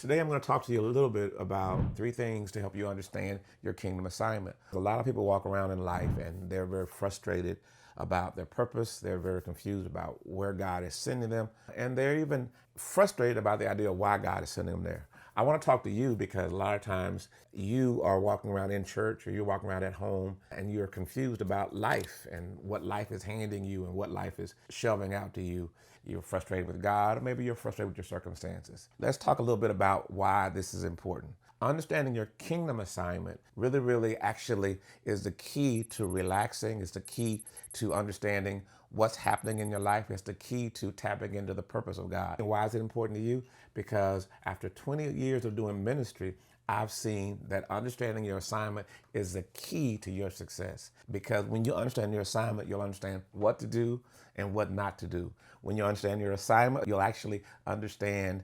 Today I'm going to talk to you a little bit about three things to help you understand your kingdom assignment. A lot of people walk around in life and they're very frustrated about their purpose. They're very confused about where God is sending them. And they're even frustrated about the idea of why God is sending them there. I want to talk to you because a lot of times you are walking around in church or you're walking around at home and you're confused about life and what life is handing you and what life is shoving out to you. You're frustrated with God, or maybe you're frustrated with your circumstances. Let's talk a little bit about why this is important. Understanding your kingdom assignment really actually is the key to relaxing. It's the key to understanding what's happening in your life. It's the key to tapping into the purpose of God. And why is it important to you? Because after 20 years of doing ministry, I've seen that understanding your assignment is the key to your success. Because when you understand your assignment, you'll understand what to do and what not to do. When you understand your assignment, you'll actually understand,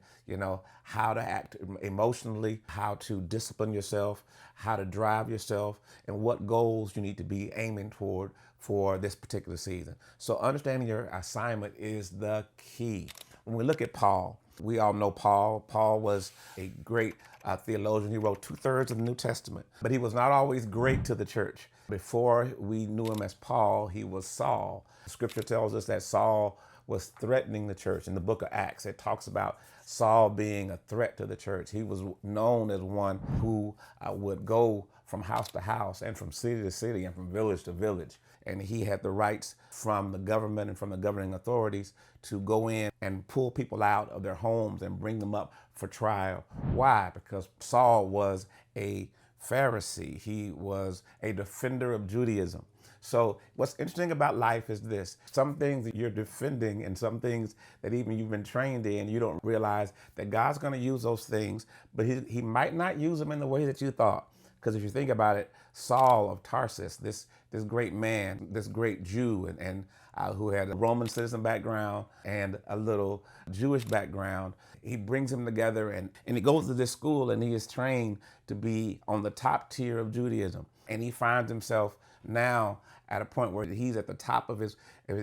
how to act emotionally, how to discipline yourself, how to drive yourself, and what goals you need to be aiming toward for this particular season. So understanding your assignment is the key. When we look at Paul, we all know Paul. Paul was a great theologian. He wrote 2/3 of the New Testament, but he was not always great to the church. Before we knew him as Paul, he was Saul. Scripture tells us that Saul was threatening the church. In the book of Acts, it talks about Saul being a threat to the church. He was known as one who would go from house to house and from city to city and from village to village. And he had the rights from the government and from the governing authorities to go in and pull people out of their homes and bring them up for trial. Why? Because Saul was a Pharisee. He was a defender of Judaism. So what's interesting about life is this. Some things that you're defending and some things that even you've been trained in, you don't realize that God's going to use those things, but he might not use them in the way that you thought. Because if you think about it, Saul of Tarsus, this great man, this great Jew, and who had a Roman citizen background and a little Jewish background, he brings him together and he goes to this school and he is trained to be on the top tier of Judaism. And he finds himself now at a point where he's at the top of his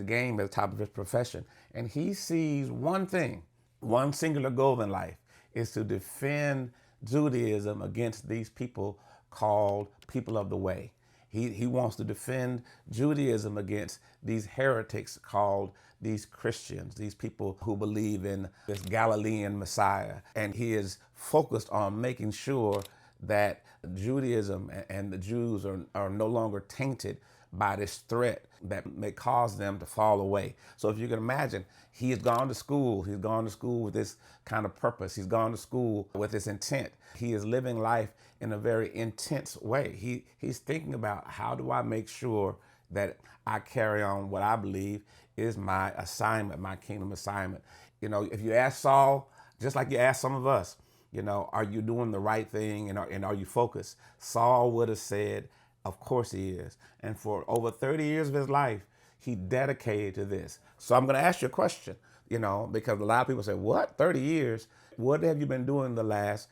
game, at the top of his profession. And he sees one thing, one singular goal in life is to defend Judaism against these people called people of the way. He wants to defend Judaism against these heretics called these Christians, these people who believe in this Galilean Messiah. And he is focused on making sure that Judaism and the Jews are no longer tainted by this threat that may cause them to fall away. So if you can imagine, he has gone to school. He's gone to school with this kind of purpose. He's gone to school with this intent. He is living life in a very intense way. He's thinking about, how do I make sure that I carry on what I believe is my assignment, my kingdom assignment. If you ask Saul, just like you ask some of us, are you doing the right thing and are you focused? Saul would have said, of course he is. And for over 30 years of his life, he dedicated to this. So I'm going to ask you a question, because a lot of people say, what, 30 years? What have you been doing the last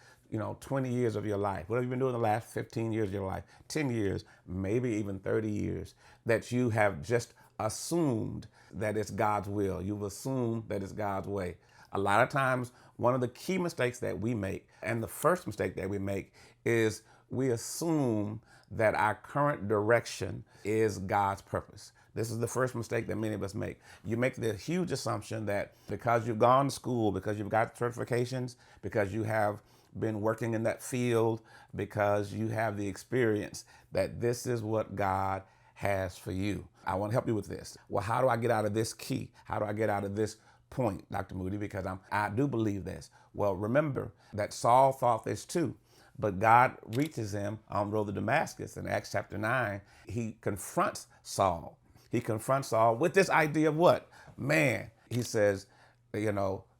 20 years of your life? What have you been doing the last 15 years of your life, 10 years, maybe even 30 years, that you have just assumed that it's God's will? You've assumed that it's God's way. A lot of times, one of the key mistakes that we make, and the first mistake that we make, is we assume that our current direction is God's purpose. This is the first mistake that many of us make. You make the huge assumption that because you've gone to school, because you've got certifications, because you have been working in that field, because you have the experience, that this is what God has for you. I want to help you with this. Well, how do I get out of this key? How do I get out of this point, Dr. Moody? Because I do believe this. Well, remember that Saul thought this too, but God reaches him on the road to Damascus in Acts chapter 9. He confronts Saul. He confronts Saul with this idea of what? Man, he says,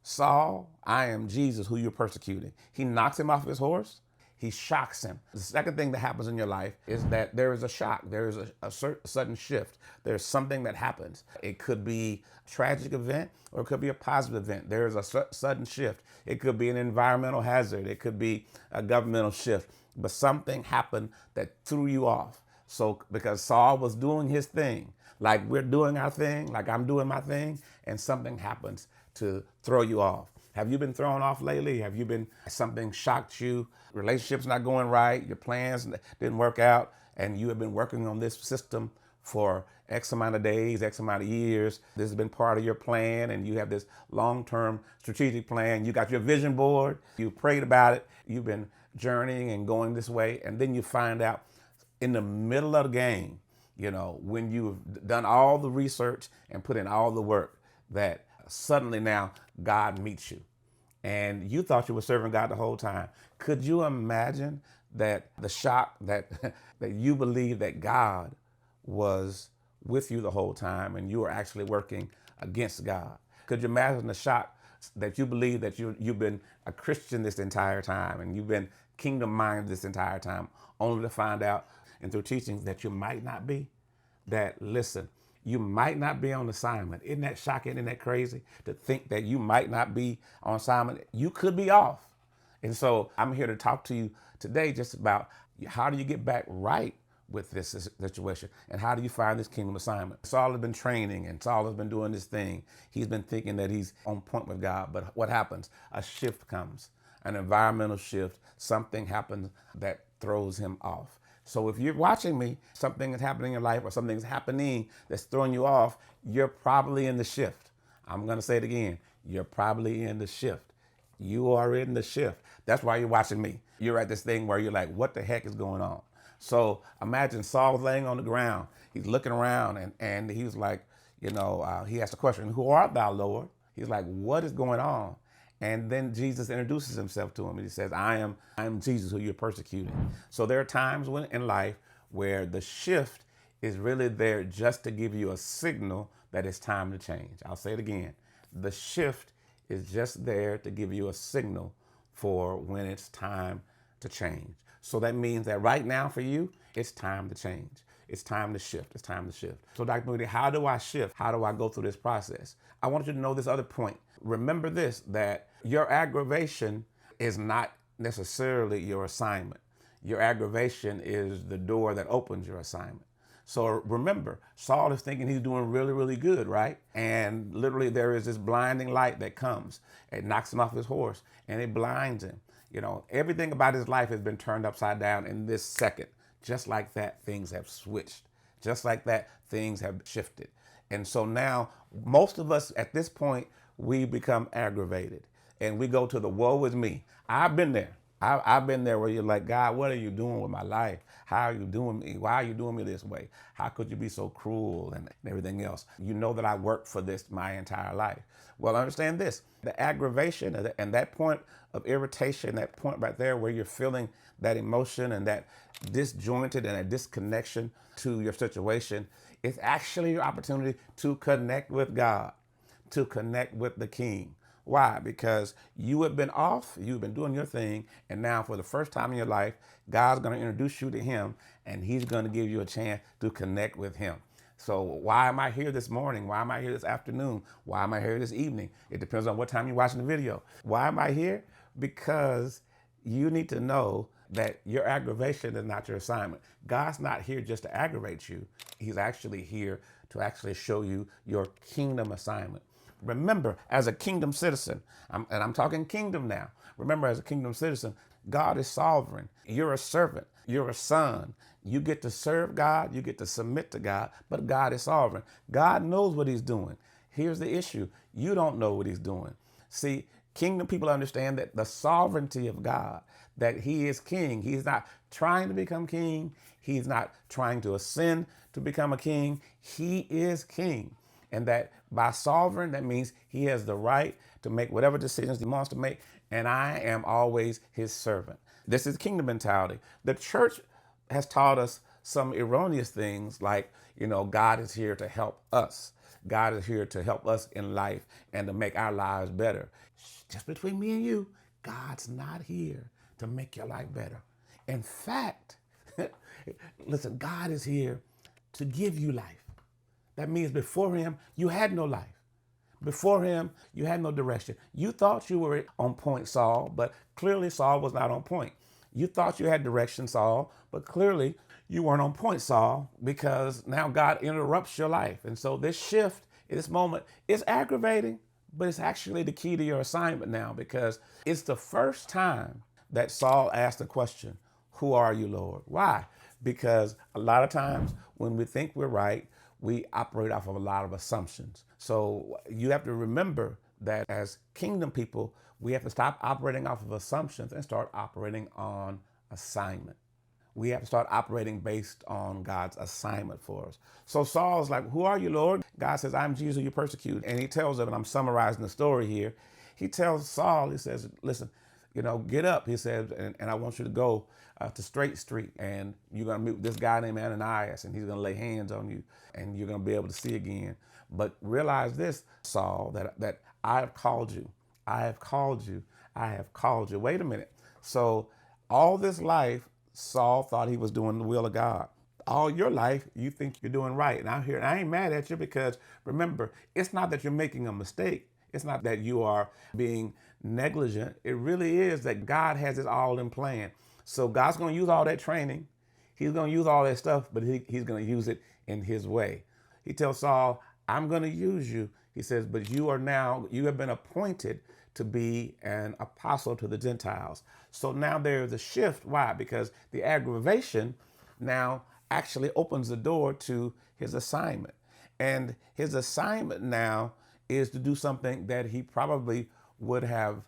Saul, I am Jesus who you're persecuting. He knocks him off his horse. He shocks him. The second thing that happens in your life is that there is a shock. There is a sudden shift. There's something that happens. It could be a tragic event or it could be a positive event. There is a sudden shift. It could be an environmental hazard. It could be a governmental shift. But something happened that threw you off. So because Saul was doing his thing, like we're doing our thing, like I'm doing my thing, and something happens to throw you off. Have you been thrown off lately? Have you been, something shocked you? Relationships not going right, your plans didn't work out, and you have been working on this system for X amount of days, X amount of years. This has been part of your plan, and you have this long-term strategic plan. You got your vision board, you prayed about it, you've been journeying and going this way, and then you find out in the middle of the game, when you've done all the research and put in all the work, that suddenly now God meets you. And you thought you were serving God the whole time. Could you imagine that the shock that that you believed that God was with you the whole time and you were actually working against God? Could you imagine the shock that you believe that you've been a Christian this entire time and you've been kingdom-minded this entire time, only to find out and through teachings that you might not be? That, listen, you might not be on assignment. Isn't that shocking? Isn't that crazy to think that you might not be on assignment? You could be off. And so I'm here to talk to you today just about how do you get back right with this situation, and how do you find this kingdom assignment? Saul has been training, and Saul has been doing this thing. He's been thinking that he's on point with God, but what happens? A shift comes, an environmental shift. Something happens that throws him off. So if you're watching me, something is happening in your life or something's happening that's throwing you off, you're probably in the shift. I'm going to say it again. You're probably in the shift. You are in the shift. That's why you're watching me. You're at this thing where you're like, what the heck is going on? So imagine Saul's laying on the ground. He's looking around and he's like, he asked the question, who art thou, Lord? He's like, what is going on? And then Jesus introduces himself to him and he says, I am Jesus who you're persecuting. So there are times in life where the shift is really there just to give you a signal that it's time to change. I'll say it again. The shift is just there to give you a signal for when it's time to change. So that means that right now for you, it's time to change. It's time to shift. It's time to shift. So Dr. Moody, how do I shift? How do I go through this process? I want you to know this other point. Remember this, that your aggravation is not necessarily your assignment. Your aggravation is the door that opens your assignment. So remember, Saul is thinking he's doing really, really good, right? And literally there is this blinding light that comes. It knocks him off his horse and it blinds him. Everything about his life has been turned upside down in this second. Just like that, things have switched. Just like that, things have shifted. And so now, most of us at this point, we become aggravated. And we go to the woe is me. I've been there. I've been there where you're like, God, what are you doing with my life? How are you doing me? Why are you doing me this way? How could you be so cruel and everything else? You know that I worked for this my entire life. Well, understand this. The aggravation and that point of irritation, that point right there where you're feeling that emotion and that disjointed and a disconnection to your situation, it's actually your opportunity to connect with God, to connect with the King. Why? Because you have been off, you've been doing your thing, and now for the first time in your life, God's going to introduce you to him, and he's going to give you a chance to connect with him. So why am I here this morning? Why am I here this afternoon? Why am I here this evening? It depends on what time you're watching the video. Why am I here? Because you need to know that your aggravation is not your assignment. God's not here just to aggravate you. He's actually here to actually show you your kingdom assignment. Remember, as a kingdom citizen, and I'm talking kingdom now. Remember, as a kingdom citizen, God is sovereign. You're a servant. You're a son. You get to serve God. You get to submit to God, but God is sovereign. God knows what he's doing. Here's the issue. You don't know what he's doing. See, kingdom people understand that the sovereignty of God, that he is king. He's not trying to become king. He's not trying to ascend to become a king. He is king. And that by sovereign, that means he has the right to make whatever decisions he wants to make. And I am always his servant. This is kingdom mentality. The church has taught us some erroneous things like, God is here to help us. God is here to help us in life and to make our lives better. Just between me and you, God's not here to make your life better. In fact, listen, God is here to give you life. That means before him, you had no life. Before him, you had no direction. You thought you were on point, Saul, but clearly Saul was not on point. You thought you had direction, Saul, but clearly you weren't on point, Saul, because now God interrupts your life. And so this shift, this moment, is aggravating, but it's actually the key to your assignment now, because it's the first time that Saul asked the question, who are you, Lord? Why? Because a lot of times when we think we're right, we operate off of a lot of assumptions. So you have to remember that as kingdom people, we have to stop operating off of assumptions and start operating on assignment. We have to start operating based on God's assignment for us. So Saul's like, who are you, Lord? God says, I'm Jesus who you persecute. And he tells him, and I'm summarizing the story here. He tells Saul, he says, listen, get up. He says, and I want you to go to Straight Street, and you're going to meet this guy named Ananias, and he's going to lay hands on you, and you're going to be able to see again. But realize this, Saul, that I have called you. I have called you. I have called you. Wait a minute. So all this life, Saul thought he was doing the will of God. All your life, you think you're doing right. And I ain't mad at you, because remember, it's not that you're making a mistake. It's not that you are being negligent. It really is that God has it all in plan. So God's going to use all that training. He's going to use all that stuff, but he's going to use it in his way. He tells Saul, I'm going to use you. He says, but you have been appointed to be an apostle to the Gentiles. So now there's a shift. Why? Because the aggravation now actually opens the door to his assignment. And his assignment now is to do something that he probably would have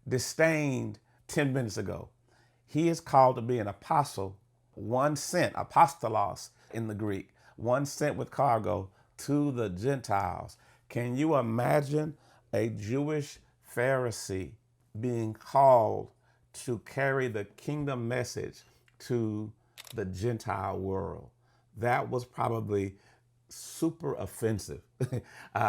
disdained 10 minutes ago. He is called to be an apostle, one sent, apostolos in the Greek, one sent with cargo to the Gentiles. Can you imagine a Jewish Pharisee being called to carry the kingdom message to the Gentile world? That was probably super offensive,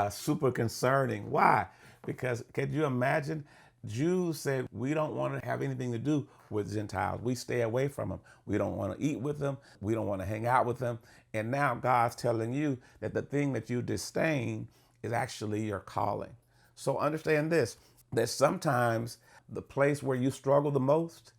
super concerning. Why? Because can you imagine? Jews said, we don't want to have anything to do with Gentiles. We stay away from them. We don't want to eat with them. We don't want to hang out with them. And now God's telling you that the thing that you disdain is actually your calling. So understand this, that sometimes the place where you struggle the most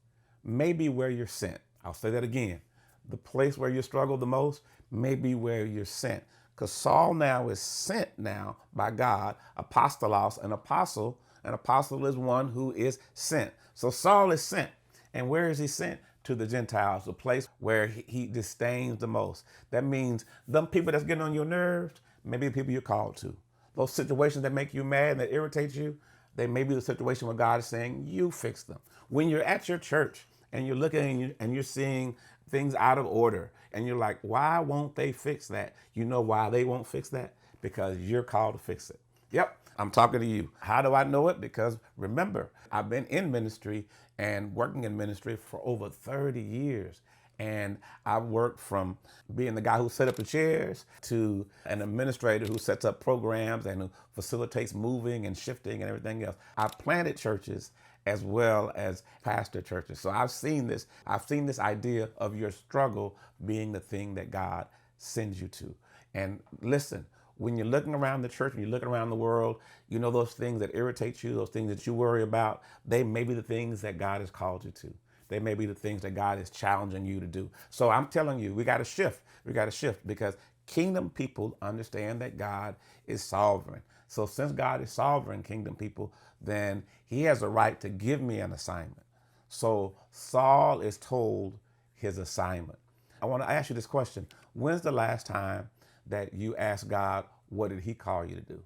may be where you're sent. I'll say that again. The place where you struggle the most may be where you're sent. Because Saul now is sent now by God, apostolos, an apostle. An apostle is one who is sent. So Saul is sent. And where is he sent? To the Gentiles, the place where he disdains the most. That means them people that's getting on your nerves, maybe the people you're called to. Those situations that make you mad and that irritate you, they may be the situation where God is saying, you fix them. When you're at your church and you're looking and you're seeing things out of order and you're like, why won't they fix that? You know why they won't fix that? Because you're called to fix it. Yep, I'm talking to you. How do I know it? Because remember, I've been in ministry and working in ministry for over 30 years. And I've worked from being the guy who set up the chairs to an administrator who sets up programs and who facilitates moving and shifting and everything else. I've planted churches as well as pastor churches. So I've seen this. I've seen this idea of your struggle being the thing that God sends you to. And listen, when you're looking around the church, when you're looking around the world, you know those things that irritate you, those things that you worry about, they may be the things that God has called you to. They may be the things that God is challenging you to do. So I'm telling you, we got to shift. We got to shift because kingdom people understand that God is sovereign. So since God is sovereign, kingdom people, then he has a right to give me an assignment. So Saul is told his assignment. I want to ask you this question. When's the last time that you asked God, what did he call you to do?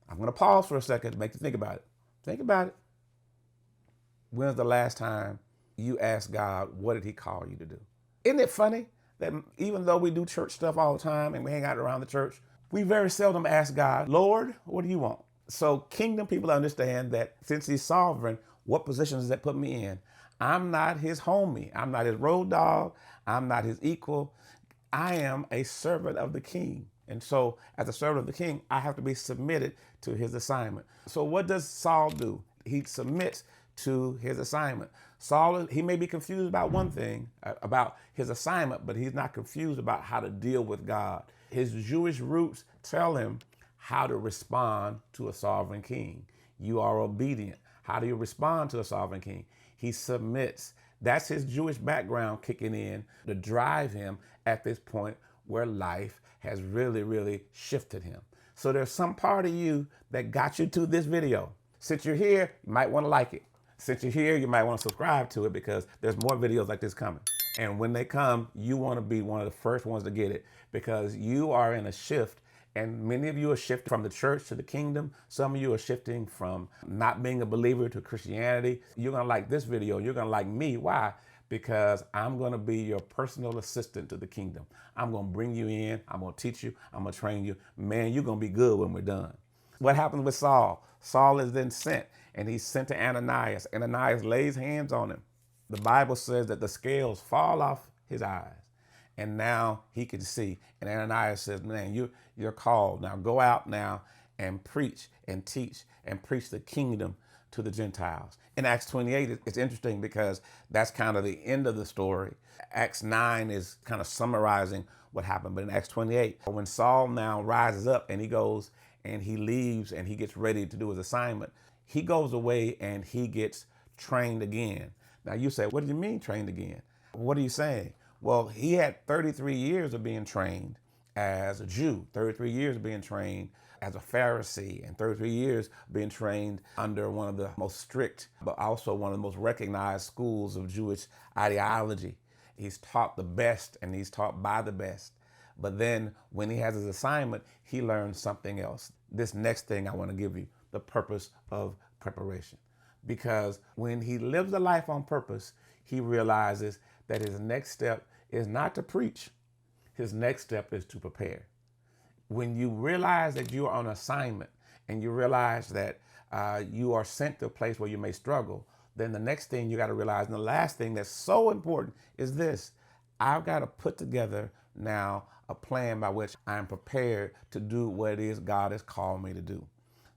I'm going to pause for a second to make you think about it. Think about it. When's the last time you asked God, what did he call you to do? Isn't it funny that even though we do church stuff all the time and we hang out around the church, we very seldom ask God, Lord, what do you want? So kingdom people understand that since he's sovereign, what position does that put me in? I'm not his homie. I'm not his road dog. I'm not his equal. I am a servant of the king. And so as a servant of the king, I have to be submitted to his assignment. So what does Saul do? He submits to his assignment. Saul, he may be confused about one thing, about his assignment, but he's not confused about how to deal with God. His Jewish roots tell him how to respond to a sovereign king. You are obedient. How do you respond to a sovereign king? He submits. That's his Jewish background kicking in to drive him at this point where life has really, really shifted him. So there's some part of you that got you to this video. Since you're here, you might want to like it. Since you're here, you might want to subscribe to it because there's more videos like this coming. And when they come, you want to be one of the first ones to get it because you are in a shift. And many of you are shifting from the church to the kingdom. Some of you are shifting from not being a believer to Christianity. You're going to like this video. You're going to like me. Why? Because I'm going to be your personal assistant to the kingdom. I'm going to bring you in. I'm going to teach you. I'm going to train you. Man, you're going to be good when we're done. What happens with Saul? Saul is then sent, and he's sent to Ananias. Ananias lays hands on him. The Bible says that the scales fall off his eyes, and now he can see. And Ananias says, man, you're called. Now go out now and preach and teach and preach the kingdom to the Gentiles. In Acts 28, it's interesting because that's kind of the end of the story. Acts 9 is kind of summarizing what happened. But in Acts 28, when Saul now rises up and he goes and he leaves and he gets ready to do his assignment, he goes away and he gets trained again. Now you say, what do you mean trained again? What are you saying? Well, he had 33 years of being trained as a Jew, 33 years of being trained as a Pharisee, and 33 years being trained under one of the most strict, but also one of the most recognized schools of Jewish ideology. He's taught the best and he's taught by the best. But then when he has his assignment, he learns something else. This next thing I want to give you, the purpose of preparation. Because when he lives a life on purpose, he realizes that his next step is not to preach. His next step is to prepare. When you realize that you are on assignment and you realize that you are sent to a place where you may struggle, then the next thing you got to realize, and the last thing that's so important is this: I've got to put together now a plan by which I am prepared to do what it is God has called me to do.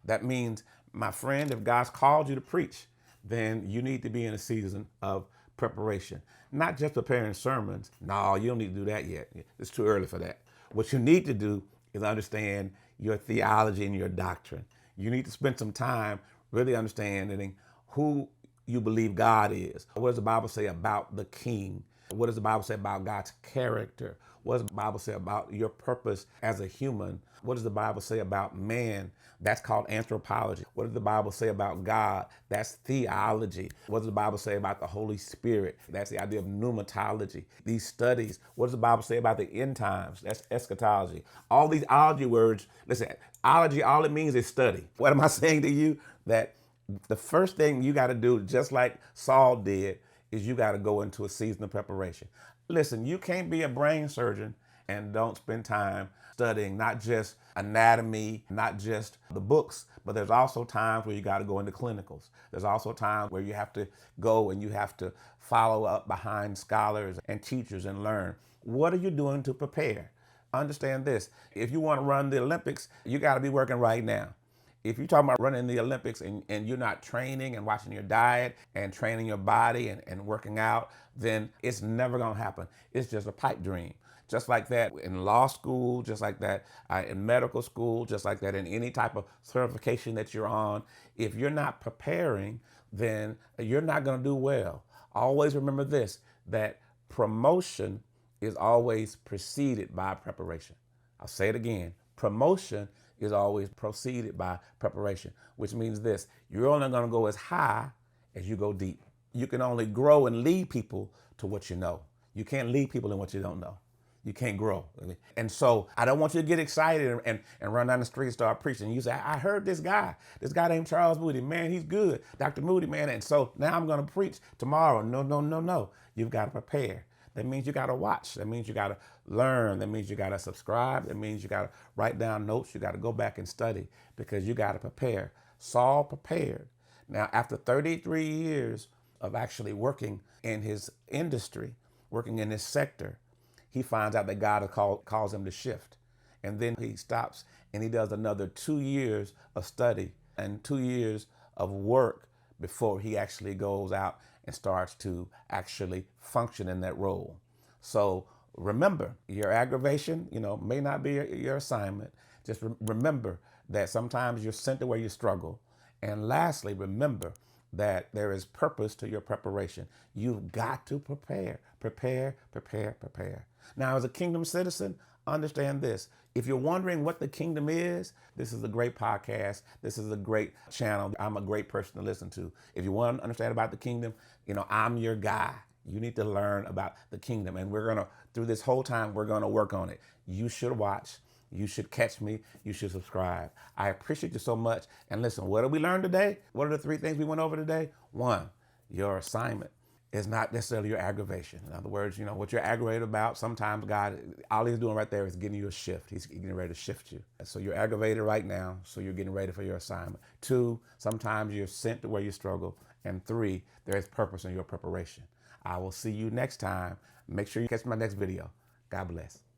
That means, my friend, if God's called you to preach, then you need to be in a season of preparation. Not just preparing sermons. No, you don't need to do that yet. It's too early for that. What you need to do is understand your theology and your doctrine. You need to spend some time really understanding who you believe God is. What does the Bible say about the King? What does the Bible say about God's character? What does the Bible say about your purpose as a human? What does the Bible say about man? That's called anthropology. What does the Bible say about God? That's theology. What does the Bible say about the Holy Spirit? That's the idea of pneumatology. These studies. What does the Bible say about the end times? That's eschatology. All these ology words, listen, ology, all it means is study. What am I saying to you? That the first thing you got to do, just like Saul did, is you got to go into a season of preparation. Listen, you can't be a brain surgeon and don't spend time studying not just anatomy, not just the books, but there's also times where you got to go into clinicals. There's also times where you have to go and you have to follow up behind scholars and teachers and learn. What are you doing to prepare? Understand this. If you want to run the Olympics, you got to be working right now. If you're talking about running the Olympics and you're not training and watching your diet and training your body and working out, then it's never going to happen. It's just a pipe dream. Just like that in law school, just like that in medical school, just like that in any type of certification that you're on. If you're not preparing, then you're not going to do well. Always remember this, that promotion is always preceded by preparation. I'll say it again. Promotion is always preceded by preparation, which means this: you're only going to go as high as you go deep. You can only grow and lead people to what you know. You can't lead people in what you don't know. You can't grow. And so I don't want you to get excited and run down the street and start preaching. You say, I heard this guy named Charles Moody. Man, he's good. Dr. Moody, man. And so now I'm going to preach tomorrow. No. You've got to prepare. That means you got to watch. That means you got to learn. That means you got to subscribe. That means you got to write down notes. You got to go back and study because you got to prepare. Saul prepared. Now, after 33 years of actually working in his industry, working in his sector, he finds out that God calls him to shift. And then he stops and he does another 2 years of study and 2 years of work before he actually goes out and starts to actually function in that role. So remember, your aggravation, may not be your assignment. Just remember that sometimes you're sent to where you struggle. And lastly, remember that there is purpose to your preparation. You've got to prepare. Now, as a kingdom citizen, understand this. If you're wondering what the kingdom is, this is a great podcast. This is a great channel. I'm a great person to listen to. If you want to understand about the kingdom, I'm your guy. You need to learn about the kingdom. And through this whole time, we're going to work on it. You should watch. You should catch me. You should subscribe. I appreciate you so much. And listen, what did we learn today? What are the 3 things we went over today? 1, your assignment is not necessarily your aggravation. In other words, what you're aggravated about, sometimes God, all he's doing right there is getting you a shift. He's getting ready to shift you. So you're aggravated right now, so you're getting ready for your assignment. 2, sometimes you're sent to where you struggle. And 3, there is purpose in your preparation. I will see you next time. Make sure you catch my next video. God bless.